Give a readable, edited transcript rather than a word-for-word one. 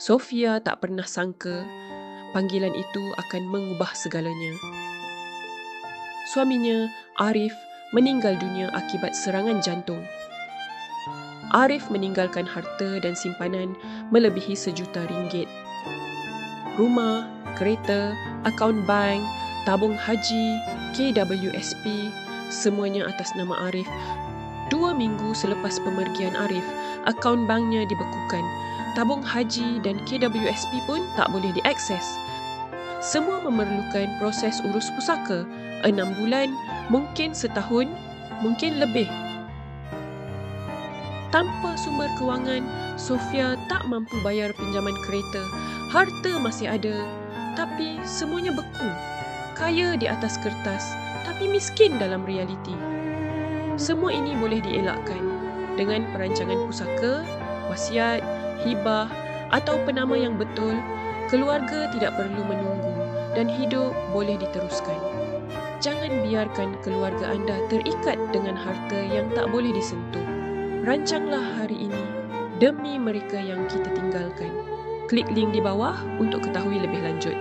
Sofia tak pernah sangka panggilan itu akan mengubah segalanya. Suaminya, Arif, meninggal dunia akibat serangan jantung. Arif meninggalkan harta dan simpanan melebihi RM1,000,000. Rumah, kereta, akaun bank, tabung haji, KWSP, semuanya atas nama Arif. 2 minggu selepas pemergian Arif, akaun banknya dibekukan. Tabung haji dan KWSP pun tak boleh diakses. Semua memerlukan proses urus pusaka. 6 bulan, mungkin setahun, mungkin lebih. Tanpa sumber kewangan, Sofia tak mampu bayar pinjaman kereta. Harta masih ada, tapi semuanya beku. Kaya di atas kertas, tapi miskin dalam realiti. Semua ini boleh dielakkan dengan perancangan pusaka, wasiat, hibah atau penama yang betul. Keluarga tidak perlu menunggu dan hidup boleh diteruskan. Jangan biarkan keluarga anda terikat dengan harta yang tak boleh disentuh. Rancanglah hari ini demi mereka yang kita tinggalkan. Klik link di bawah untuk ketahui lebih lanjut.